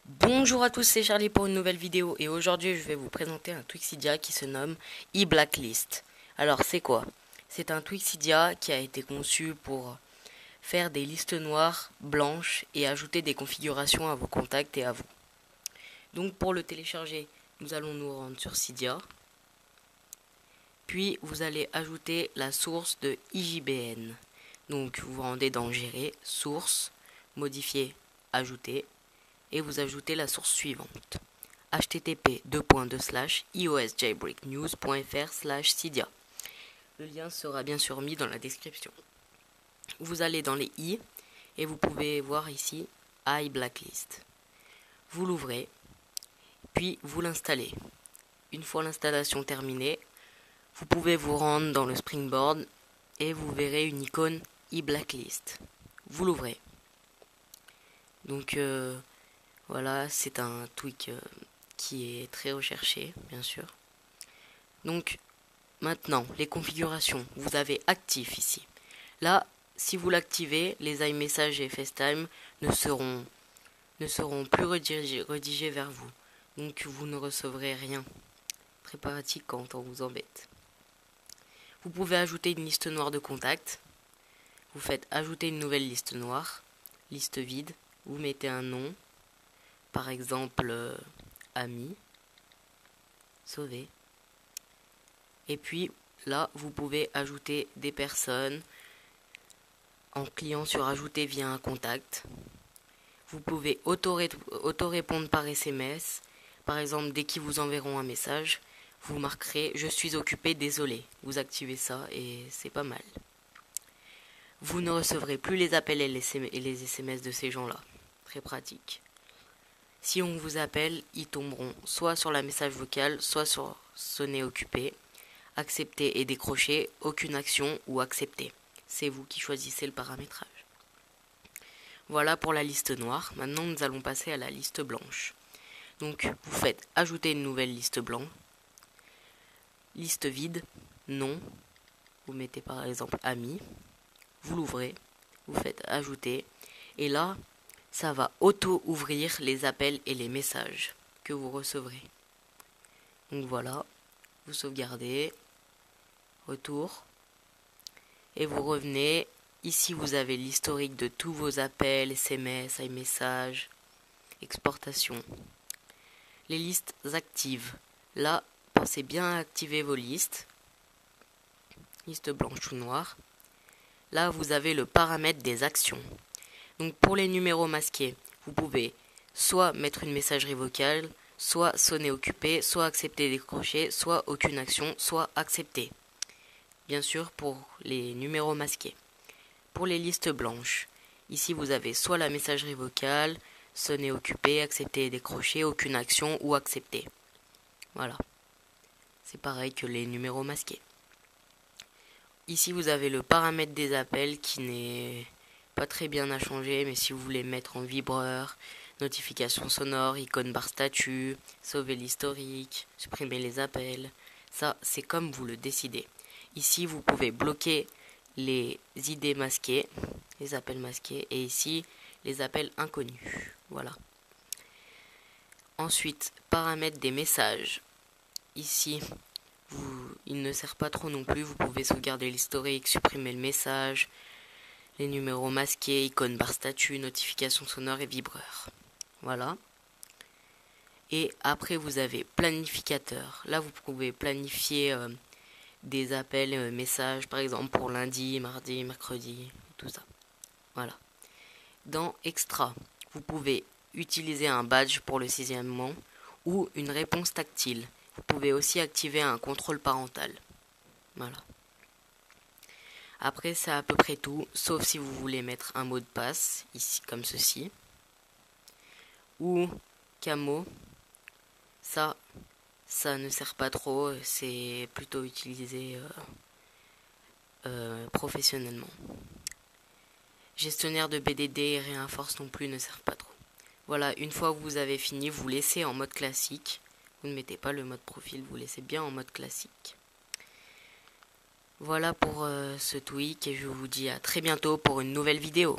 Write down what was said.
Bonjour à tous, c'est Charlie pour une nouvelle vidéo et aujourd'hui je vais vous présenter un Twixidia qui se nomme eBlacklist. Alors c'est quoi? C'est un Twixidia qui a été conçu pour faire des listes noires, blanches et ajouter des configurations à vos contacts et à vous. Donc pour le télécharger, nous allons nous rendre sur Cydia. Puis vous allez ajouter la source de IJBN. Donc vous vous rendez dans Gérer, Source, Modifier, Ajouter. Et vous ajoutez la source suivante http://iosjailbreaknews.fr/cydia. Le lien sera bien sûr mis dans la description. Vous allez dans les i et vous pouvez voir ici iBlacklist. Vous l'ouvrez, puis vous l'installez. Une fois l'installation terminée, vous pouvez vous rendre dans le Springboard et vous verrez une icône iBlacklist. Vous l'ouvrez. Donc voilà, c'est un tweak qui est très recherché, bien sûr. Donc, maintenant, les configurations. Vous avez actif ici. Là, si vous l'activez, les iMessage et FaceTime ne seront plus redirigés vers vous. Donc, vous ne recevrez rien. Très pratique quand on vous embête. Vous pouvez ajouter une liste noire de contacts. Vous faites ajouter une nouvelle liste noire, liste vide. Vous mettez un nom. Par exemple, ami, sauvé. Et puis là, vous pouvez ajouter des personnes en cliquant sur ajouter via un contact. Vous pouvez auto-répondre par SMS. Par exemple, dès qu'ils vous enverront un message, vous marquerez je suis occupé, désolé. Vous activez ça et c'est pas mal. Vous ne recevrez plus les appels et les SMS de ces gens-là. Très pratique. Si on vous appelle, ils tomberont soit sur la message vocale, soit sur sonner occupé, accepter et décrocher, aucune action ou accepter. C'est vous qui choisissez le paramétrage. Voilà pour la liste noire. Maintenant, nous allons passer à la liste blanche. Donc, vous faites ajouter une nouvelle liste blanche, liste vide, nom, vous mettez par exemple ami, vous l'ouvrez, vous faites ajouter, et là, ça va auto-ouvrir les appels et les messages que vous recevrez. Donc voilà, vous sauvegardez, retour, et vous revenez. Ici, vous avez l'historique de tous vos appels, SMS, iMessage, exportation. Les listes actives. Là, pensez bien à activer vos listes. Liste blanche ou noire. Là, vous avez le paramètre des actions. Donc pour les numéros masqués, vous pouvez soit mettre une messagerie vocale, soit sonner occupé, soit accepter décrocher, soit aucune action, soit accepter. Bien sûr pour les numéros masqués. Pour les listes blanches, ici vous avez soit la messagerie vocale, sonner occupé, accepter décrocher, aucune action ou accepter. Voilà. C'est pareil que les numéros masqués. Ici vous avez le paramètre des appels qui n'est pas très bien à changer, mais si vous voulez mettre en vibreur, notification sonore, icône barre statut, sauver l'historique, supprimer les appels, ça c'est comme vous le décidez. Ici vous pouvez bloquer les ID masqués, les appels masqués, et ici les appels inconnus. Voilà. Ensuite, paramètres des messages. Ici, il ne sert pas trop non plus, vous pouvez sauvegarder l'historique, supprimer le message, les numéros masqués, icône barre statut, notification sonore et vibreur. Voilà. Et après vous avez planificateur. Là vous pouvez planifier des appels, messages, par exemple pour lundi, mardi, mercredi, tout ça. Voilà. Dans extra, vous pouvez utiliser un badge pour le signalement ou une réponse tactile. Vous pouvez aussi activer un contrôle parental. Voilà. Après, c'est à peu près tout, sauf si vous voulez mettre un mot de passe, ici comme ceci. Ou camo. Ça ne sert pas trop, c'est plutôt utilisé professionnellement. Gestionnaire de BDD et réinforce non plus ne servent pas trop. Voilà, une fois que vous avez fini, vous laissez en mode classique. Vous ne mettez pas le mode profil, vous laissez bien en mode classique. Voilà pour ce tweak et je vous dis à très bientôt pour une nouvelle vidéo.